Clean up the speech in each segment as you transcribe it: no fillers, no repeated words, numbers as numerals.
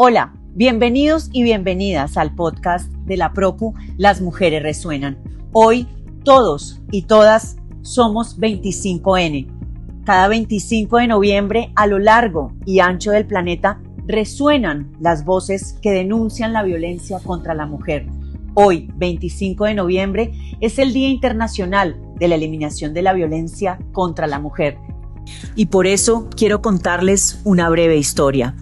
Hola, bienvenidos y bienvenidas al podcast de la Procu Las Mujeres Resuenan. Hoy todos y todas somos 25N. Cada 25 de noviembre a lo largo y ancho del planeta resuenan las voces que denuncian la violencia contra la mujer. Hoy, 25 de noviembre, es el Día Internacional de la Eliminación de la Violencia contra la Mujer. Y por eso quiero contarles una breve historia.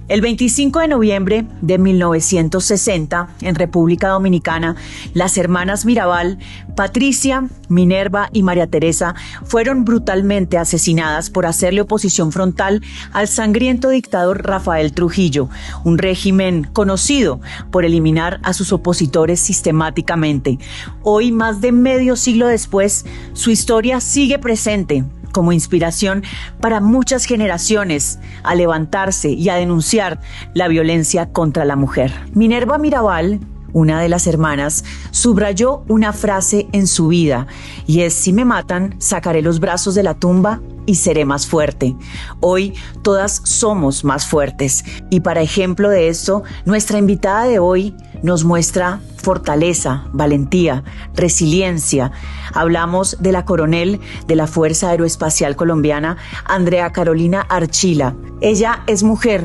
El 25 de noviembre de 1960, en República Dominicana, las hermanas Mirabal, Patricia, Minerva y María Teresa, fueron brutalmente asesinadas por hacerle oposición frontal al sangriento dictador Rafael Trujillo, un régimen conocido por eliminar a sus opositores sistemáticamente. Hoy, más de medio siglo después, su historia sigue presente como inspiración para muchas generaciones a levantarse y a denunciar la violencia contra la mujer. Minerva Mirabal, una de las hermanas, subrayó una frase en su vida y es: si me matan, sacaré los brazos de la tumba y seré más fuerte. Hoy todas somos más fuertes y para ejemplo de esto, nuestra invitada de hoy nos muestra fortaleza, valentía, resiliencia. Hablamos de la coronel de la Fuerza Aeroespacial Colombiana, Andrea Carolina Archila. Ella es mujer,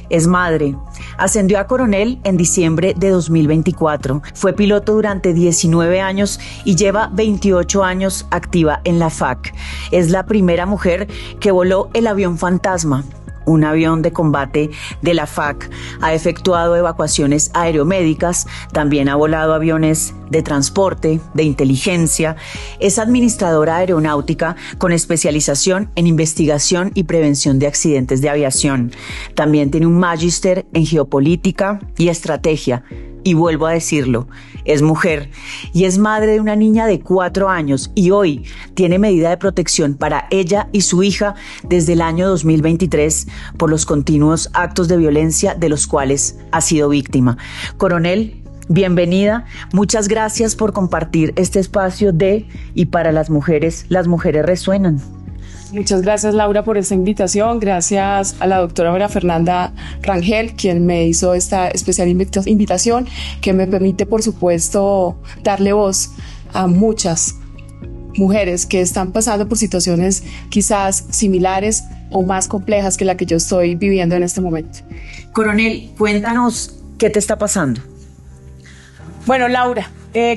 es madre. Ascendió a coronel en diciembre de 2024. Fue piloto durante 19 años y lleva 28 años activa en la FAC. Es la primera mujer que voló el avión Fantasma, un avión de combate de la FAC. Ha efectuado evacuaciones aeromédicas, también ha volado aviones de transporte, de inteligencia. Es administradora aeronáutica con especialización en investigación y prevención de accidentes de aviación. También tiene un magíster en geopolítica y estrategia. Y vuelvo a decirlo, es mujer y es madre de una niña de 4 años y hoy tiene medida de protección para ella y su hija desde el año 2023 por los continuos actos de violencia de los cuales ha sido víctima. Coronel, bienvenida. Muchas gracias por compartir este espacio de y para las mujeres resuenan. Muchas gracias, Laura, por esta invitación. Gracias a la doctora María Fernanda Rangel, quien me hizo esta especial invitación que me permite, por supuesto, darle voz a muchas mujeres que están pasando por situaciones quizás similares o más complejas que la que yo estoy viviendo en este momento. Coronel, cuéntanos qué te está pasando. Bueno, Laura,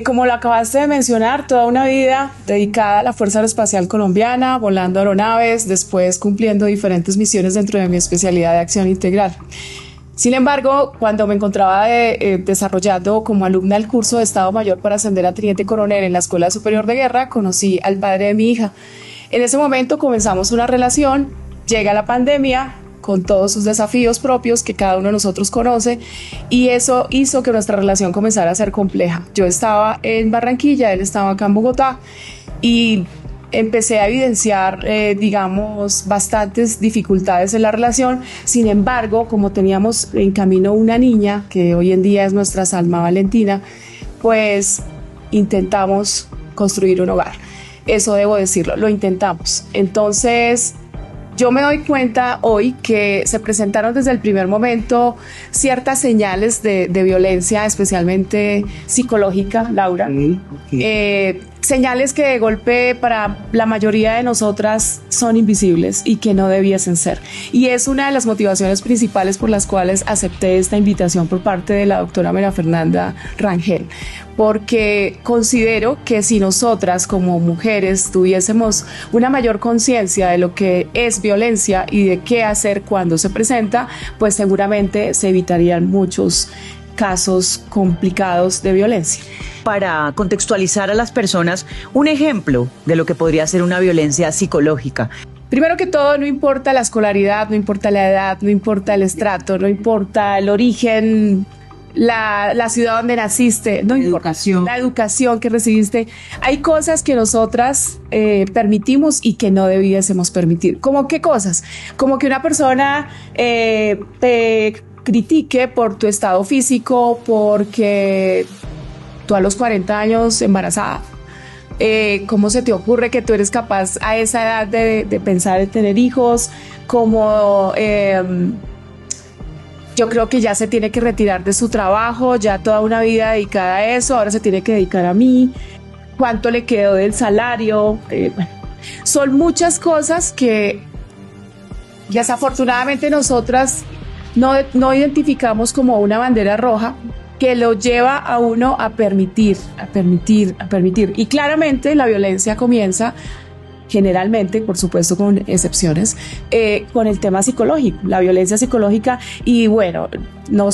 como lo acabaste de mencionar, toda una vida dedicada a la Fuerza Aeroespacial Colombiana, volando aeronaves, después cumpliendo diferentes misiones dentro de mi especialidad de acción integral. Sin embargo, cuando me encontraba desarrollando como alumna el curso de Estado Mayor para ascender a Teniente Coronel en la Escuela Superior de Guerra, conocí al padre de mi hija. En ese momento comenzamos una relación, llega la pandemia, con todos sus desafíos propios que cada uno de nosotros conoce, y eso hizo que nuestra relación comenzara a ser compleja. Yo estaba en Barranquilla, él estaba acá en Bogotá, y empecé a evidenciar, bastantes dificultades en la relación. Sin embargo, como teníamos en camino una niña, que hoy en día es nuestra Salma Valentina, pues intentamos construir un hogar. Eso debo decirlo, lo intentamos. Entonces, yo me doy cuenta hoy que se presentaron desde el primer momento ciertas señales de violencia, especialmente psicológica, Laura. Señales que de golpe para la mayoría de nosotras son invisibles y que no debiesen ser. Y es una de las motivaciones principales por las cuales acepté esta invitación por parte de la doctora María Fernanda Rangel, porque considero que si nosotras como mujeres tuviésemos una mayor conciencia de lo que es violencia y de qué hacer cuando se presenta, pues seguramente se evitarían muchos casos complicados de violencia. Para contextualizar a las personas, un ejemplo de lo que podría ser una violencia psicológica. Primero que todo, no importa la escolaridad, no importa la edad, no importa el estrato, no importa el origen, la ciudad donde naciste, no importa, la educación que recibiste. Hay cosas que nosotras permitimos y que no debiésemos permitir. ¿Cómo qué cosas? Como que una persona te critique por tu estado físico, porque tú a los 40 años embarazada. ¿Cómo se te ocurre que tú eres capaz a esa edad de pensar en tener hijos? Como yo creo que ya se tiene que retirar de su trabajo, ya toda una vida dedicada a eso, ahora se tiene que dedicar a mí, cuánto le quedó del salario, bueno, son muchas cosas que desafortunadamente nosotras no identificamos como una bandera roja que lo lleva a uno a permitir. Y claramente la violencia comienza generalmente, por supuesto con excepciones, con el tema psicológico, la violencia psicológica. Y bueno, no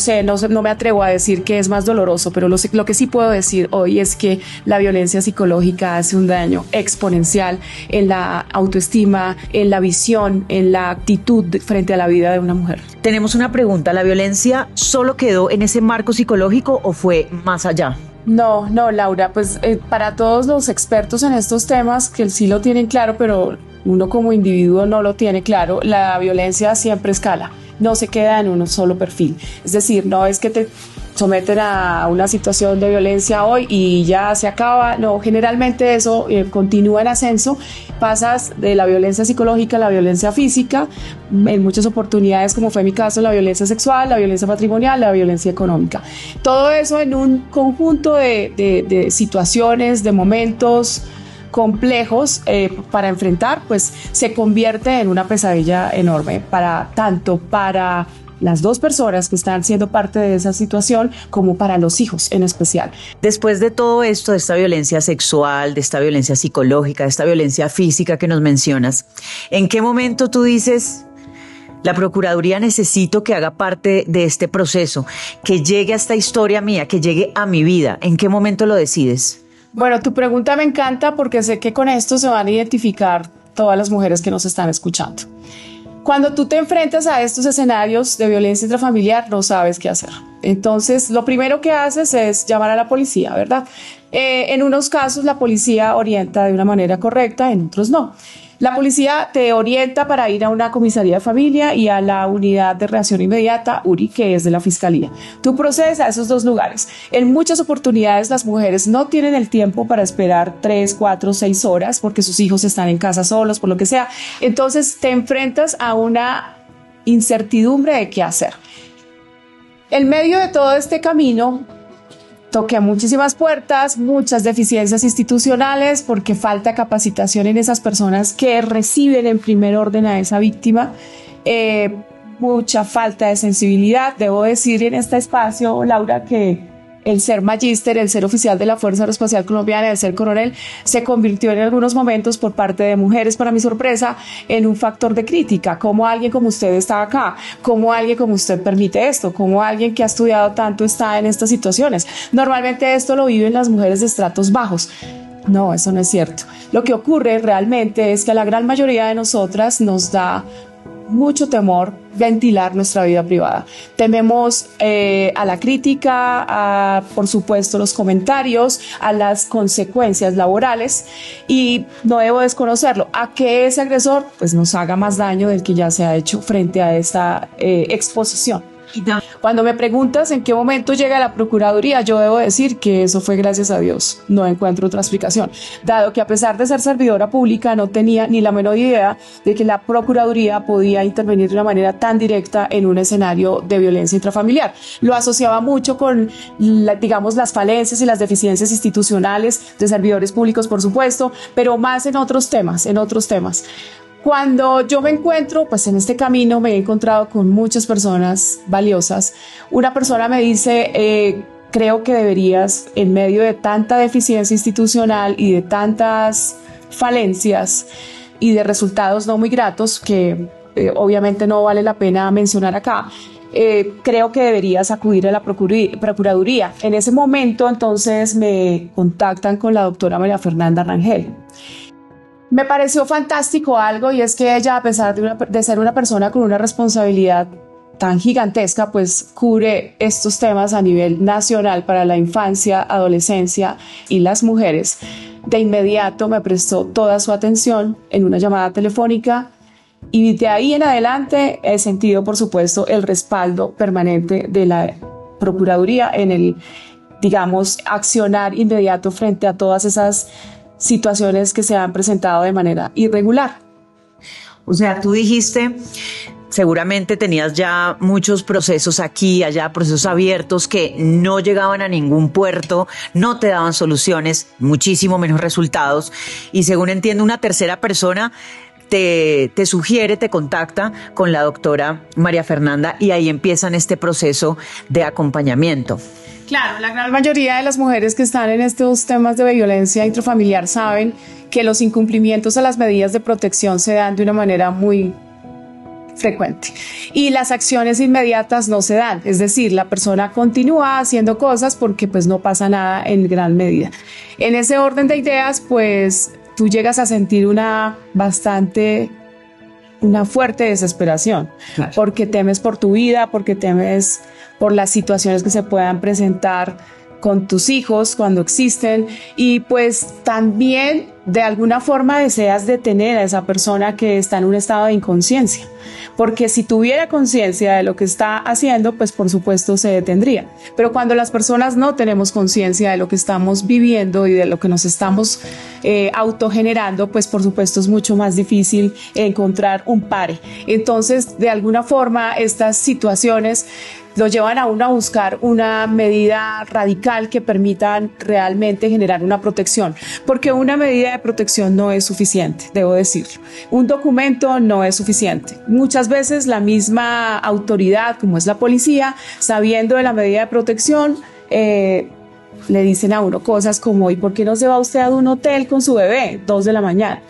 me atrevo a decir que es más doloroso, pero lo que sí puedo decir hoy es que la violencia psicológica hace un daño exponencial en la autoestima, en la visión, en la actitud frente a la vida de una mujer. Tenemos una pregunta, ¿la violencia solo quedó en ese marco psicológico o fue más allá? No, Laura, pues para todos los expertos en estos temas que sí lo tienen claro, pero uno como individuo no lo tiene claro, la violencia siempre escala, no se queda en un solo perfil. Es decir, no es que te someten a una situación de violencia hoy y ya se acaba, no, generalmente eso continúa en ascenso, pasas de la violencia psicológica a la violencia física, en muchas oportunidades, como fue mi caso, la violencia sexual, la violencia patrimonial, la violencia económica. Todo eso en un conjunto de situaciones, de momentos complejos para enfrentar, pues se convierte en una pesadilla enorme tanto para las dos personas que están siendo parte de esa situación como para los hijos en especial. Después de todo esto, de esta violencia sexual, de esta violencia psicológica, de esta violencia física que nos mencionas, ¿en qué momento tú dices: la Procuraduría necesito que haga parte de este proceso, que llegue a esta historia mía, que llegue a mi vida? ¿En qué momento lo decides? Bueno, tu pregunta me encanta porque sé que con esto se van a identificar todas las mujeres que nos están escuchando. Cuando tú te enfrentas a estos escenarios de violencia intrafamiliar, no sabes qué hacer. Entonces, lo primero que haces es llamar a la policía, ¿verdad? En unos casos la policía orienta de una manera correcta, en otros no. La policía te orienta para ir a una comisaría de familia y a la unidad de reacción inmediata, URI, que es de la fiscalía. Tú procedes a esos dos lugares. En muchas oportunidades las mujeres no tienen el tiempo para esperar 3, 4, 6 horas porque sus hijos están en casa solos, por lo que sea. Entonces te enfrentas a una incertidumbre de qué hacer. En medio de todo este camino, toqué muchísimas puertas, muchas deficiencias institucionales porque falta capacitación en esas personas que reciben en primer orden a esa víctima, mucha falta de sensibilidad. Debo decir en este espacio, Laura, que el ser magíster, el ser oficial de la Fuerza Aeroespacial Colombiana, el ser coronel, se convirtió en algunos momentos por parte de mujeres, para mi sorpresa, en un factor de crítica. ¿Cómo alguien como usted está acá? ¿Cómo alguien como usted permite esto? ¿Cómo alguien que ha estudiado tanto está en estas situaciones? Normalmente esto lo viven las mujeres de estratos bajos. No, eso no es cierto. Lo que ocurre realmente es que a la gran mayoría de nosotras nos da mucho temor ventilar nuestra vida privada. Tememos a la crítica, a, por supuesto, los comentarios, a las consecuencias laborales, y no debo desconocerlo, a que ese agresor pues nos haga más daño del que ya se ha hecho frente a esta exposición. Cuando me preguntas en qué momento llega la Procuraduría, yo debo decir que eso fue gracias a Dios. No encuentro otra explicación, dado que a pesar de ser servidora pública no tenía ni la menor idea de que la Procuraduría podía intervenir de una manera tan directa en un escenario de violencia intrafamiliar. Lo asociaba mucho con, digamos, las falencias y las deficiencias institucionales de servidores públicos, por supuesto, pero más en otros temas. Cuando yo me encuentro, pues en este camino me he encontrado con muchas personas valiosas. Una persona me dice, creo que deberías, en medio de tanta deficiencia institucional y de tantas falencias y de resultados no muy gratos, que obviamente no vale la pena mencionar acá, creo que deberías acudir a la Procuraduría. En ese momento, entonces, me contactan con la doctora María Fernanda Rangel. Me pareció fantástico algo, y es que ella, a pesar de ser una persona con una responsabilidad tan gigantesca, pues cubre estos temas a nivel nacional para la infancia, adolescencia y las mujeres. De inmediato me prestó toda su atención en una llamada telefónica, y de ahí en adelante he sentido, por supuesto, el respaldo permanente de la Procuraduría en el, digamos, accionar inmediato frente a todas esas situaciones que se han presentado de manera irregular. O sea, tú dijiste, seguramente tenías ya muchos procesos aquí, allá, procesos abiertos que no llegaban a ningún puerto, no te daban soluciones, muchísimo menos resultados. Y según entiendo, una tercera persona te sugiere, te contacta con la doctora María Fernanda y ahí empiezan este proceso de acompañamiento. Claro, la gran mayoría de las mujeres que están en estos temas de violencia intrafamiliar saben que los incumplimientos a las medidas de protección se dan de una manera muy frecuente y las acciones inmediatas no se dan, es decir, la persona continúa haciendo cosas porque pues no pasa nada en gran medida. En ese orden de ideas, pues tú llegas a sentir una fuerte desesperación, claro, porque temes por tu vida, porque temes por las situaciones que se puedan presentar con tus hijos cuando existen, y pues también de alguna forma deseas detener a esa persona que está en un estado de inconsciencia, porque si tuviera conciencia de lo que está haciendo, pues por supuesto se detendría. Pero cuando las personas no tenemos conciencia de lo que estamos viviendo y de lo que nos estamos autogenerando, pues por supuesto es mucho más difícil encontrar un pare. Entonces, de alguna forma, estas situaciones lo llevan a uno a buscar una medida radical que permitan realmente generar una protección, porque una medida de protección no es suficiente, debo decirlo. Un documento no es suficiente. Muchas veces la misma autoridad, como es la policía, sabiendo de la medida de protección, le dicen a uno cosas como: ¿y por qué no se va usted a un hotel con su bebé 2 de la mañana?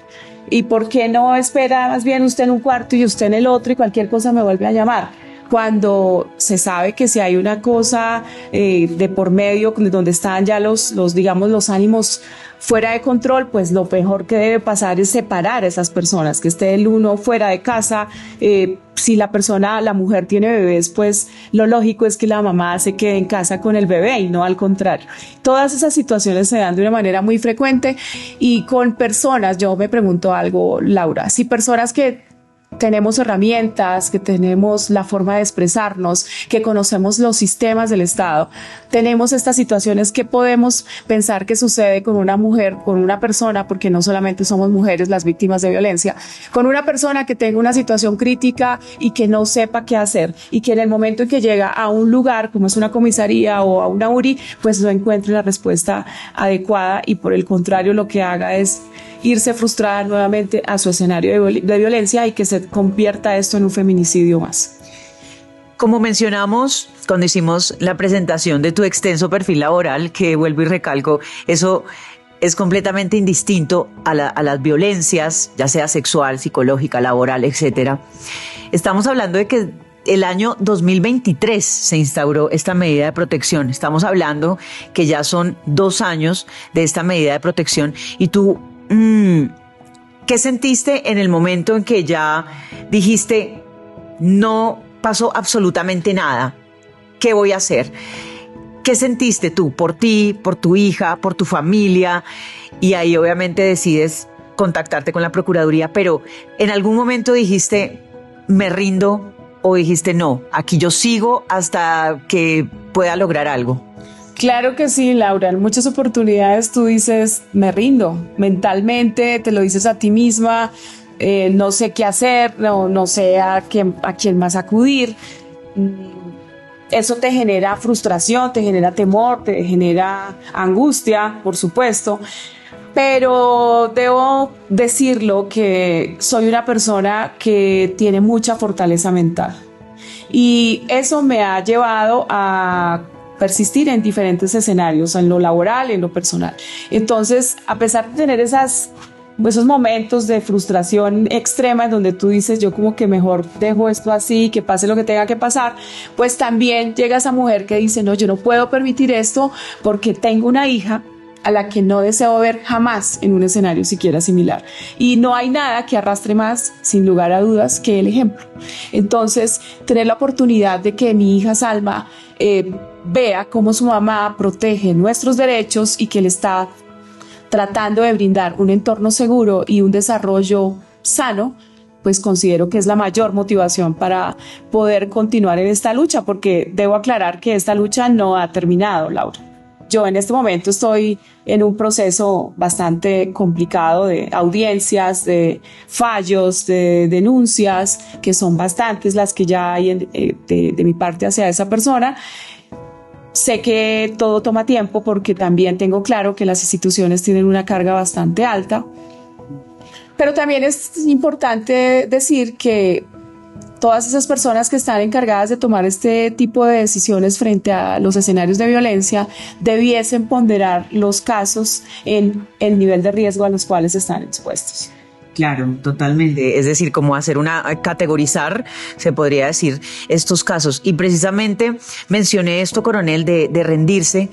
¿Y por qué no espera más bien usted en un cuarto y usted en el otro y cualquier cosa me vuelve a llamar? Cuando se sabe que si hay una cosa de por medio donde están ya los ánimos fuera de control, pues lo mejor que debe pasar es separar a esas personas, que esté el uno fuera de casa. Si la mujer tiene bebés, pues lo lógico es que la mamá se quede en casa con el bebé y no al contrario. Todas esas situaciones se dan de una manera muy frecuente y con personas, yo me pregunto algo, Laura, si personas que tenemos herramientas, que tenemos la forma de expresarnos, que conocemos los sistemas del Estado, tenemos estas situaciones que podemos pensar que sucede con una mujer, con una persona, porque no solamente somos mujeres las víctimas de violencia, con una persona que tenga una situación crítica y que no sepa qué hacer, y que en el momento en que llega a un lugar como es una comisaría o a una URI, pues no encuentre la respuesta adecuada y por el contrario lo que haga es irse frustrada nuevamente a su escenario de violencia y que se convierta esto en un feminicidio más. Como mencionamos cuando hicimos la presentación de tu extenso perfil laboral, que vuelvo y recalco, eso es completamente indistinto a las violencias, ya sea sexual, psicológica, laboral, etcétera. Estamos hablando de que el año 2023 se instauró esta medida de protección. Estamos hablando que ya son 2 años de esta medida de protección y tú, ¿qué sentiste en el momento en que ya dijiste no pasó absolutamente nada? ¿Qué voy a hacer? ¿Qué sentiste tú por ti, por tu hija, por tu familia? Y ahí obviamente decides contactarte con la Procuraduría, pero ¿en algún momento dijiste me rindo o dijiste no, aquí yo sigo hasta que pueda lograr algo? Claro que sí, Laura. En muchas oportunidades tú dices, me rindo. Mentalmente te lo dices a ti misma, no sé qué hacer, no sé a quién más acudir. Eso te genera frustración, te genera temor, te genera angustia, por supuesto. Pero debo decirlo que soy una persona que tiene mucha fortaleza mental. Y eso me ha llevado a persistir en diferentes escenarios, en lo laboral, en lo personal. Entonces, a pesar de tener esos momentos de frustración extrema en donde tú dices, yo como que mejor dejo esto así, que pase lo que tenga que pasar, pues también llega esa mujer que dice, no, yo no puedo permitir esto porque tengo una hija a la que no deseo ver jamás en un escenario siquiera similar. Y no hay nada que arrastre más, sin lugar a dudas, que el ejemplo. Entonces, tener la oportunidad de que mi hija Salma vea cómo su mamá protege nuestros derechos y que le está tratando de brindar un entorno seguro y un desarrollo sano, pues considero que es la mayor motivación para poder continuar en esta lucha, porque debo aclarar que esta lucha no ha terminado, Laura. Yo en este momento estoy en un proceso bastante complicado de audiencias, de fallos, de denuncias, que son bastantes las que ya hay de mi parte hacia esa persona. Sé que todo toma tiempo porque también tengo claro que las instituciones tienen una carga bastante alta, pero también es importante decir que todas esas personas que están encargadas de tomar este tipo de decisiones frente a los escenarios de violencia debiesen ponderar los casos en el nivel de riesgo a los cuales están expuestos. Claro, totalmente. Es decir, como categorizar, se podría decir, estos casos. Y precisamente mencioné esto, coronel, de rendirse,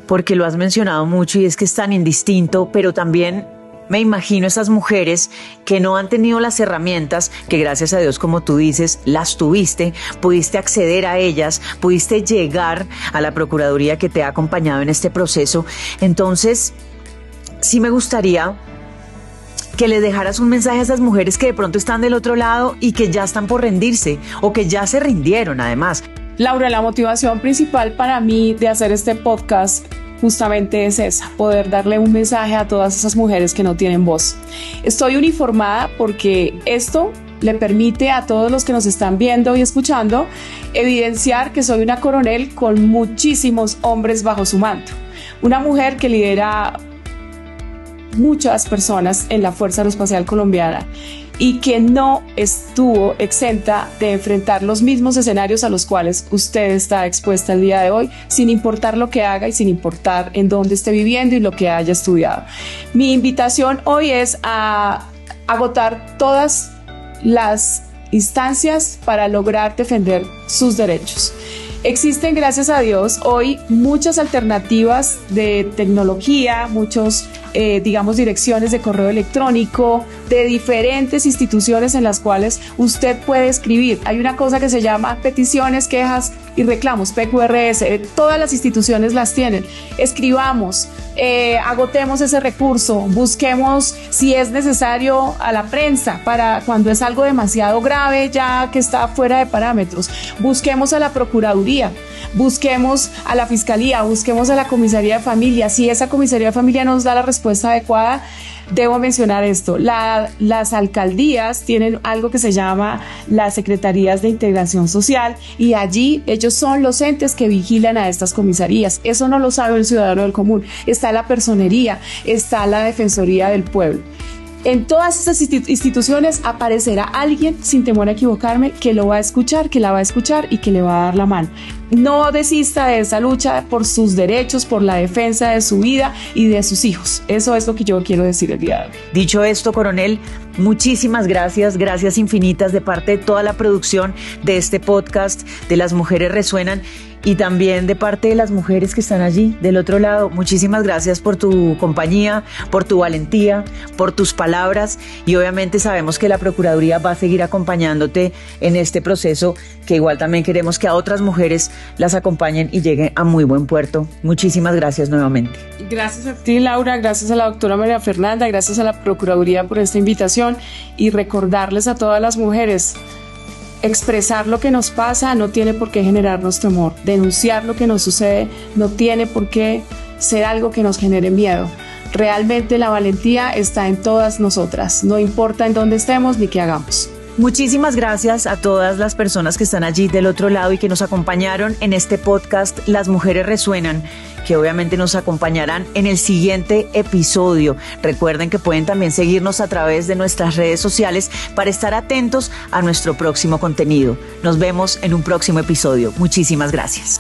porque lo has mencionado mucho y es que es tan indistinto, pero también me imagino esas mujeres que no han tenido las herramientas, que gracias a Dios, como tú dices, las tuviste, pudiste acceder a ellas, pudiste llegar a la Procuraduría que te ha acompañado en este proceso. Entonces, sí me gustaría que le dejaras un mensaje a esas mujeres que de pronto están del otro lado y que ya están por rendirse o que ya se rindieron además. Laura, la motivación principal para mí de hacer este podcast justamente es esa, poder darle un mensaje a todas esas mujeres que no tienen voz. Estoy uniformada porque esto le permite a todos los que nos están viendo y escuchando evidenciar que soy una coronel con muchísimos hombres bajo su manto. Una mujer que lidera muchas personas en la Fuerza Aeroespacial Colombiana y que no estuvo exenta de enfrentar los mismos escenarios a los cuales usted está expuesta el día de hoy, sin importar lo que haga y sin importar en dónde esté viviendo y lo que haya estudiado. Mi invitación hoy es a agotar todas las instancias para lograr defender sus derechos. Existen, gracias a Dios, hoy muchas alternativas de tecnología, direcciones de correo electrónico, de diferentes instituciones en las cuales usted puede escribir. Hay una cosa que se llama peticiones, quejas y reclamos, PQRS. Todas las instituciones las tienen. Escribamos, agotemos ese recurso, busquemos si es necesario a la prensa para cuando es algo demasiado grave ya que está fuera de parámetros. Busquemos a la Procuraduría, busquemos a la Fiscalía, busquemos a la Comisaría de Familia. Si esa Comisaría de Familia nos da la respuesta adecuada, debo mencionar esto, las alcaldías tienen algo que se llama las Secretarías de Integración Social y allí ellos son los entes que vigilan a estas comisarías. Eso no lo sabe el ciudadano del común. Está la Personería, está la Defensoría del Pueblo. En todas estas instituciones aparecerá alguien, sin temor a equivocarme, que lo va a escuchar, que la va a escuchar y que le va a dar la mano. No desista de esa lucha por sus derechos, por la defensa de su vida y de sus hijos. Eso es lo que yo quiero decir el día de hoy. Dicho esto, coronel, muchísimas gracias infinitas de parte de toda la producción de este podcast de Las Mujeres Resuenan y también de parte de las mujeres que están allí del otro lado. Muchísimas gracias por tu compañía, por tu valentía, por tus palabras y obviamente sabemos que la Procuraduría va a seguir acompañándote en este proceso, que igual también queremos que a otras mujeres las acompañen y lleguen a muy buen puerto. Muchísimas gracias nuevamente. Gracias a ti, Laura, gracias a la doctora María Fernanda, gracias a la Procuraduría por esta invitación y recordarles a todas las mujeres: expresar lo que nos pasa no tiene por qué generarnos temor. Denunciar lo que nos sucede no tiene por qué ser algo que nos genere miedo. Realmente la valentía está en todas nosotras, no importa en dónde estemos ni qué hagamos. Muchísimas gracias a todas las personas que están allí del otro lado y que nos acompañaron en este podcast Las Mujeres Resuenan, que obviamente nos acompañarán en el siguiente episodio. Recuerden que pueden también seguirnos a través de nuestras redes sociales para estar atentos a nuestro próximo contenido. Nos vemos en un próximo episodio. Muchísimas gracias.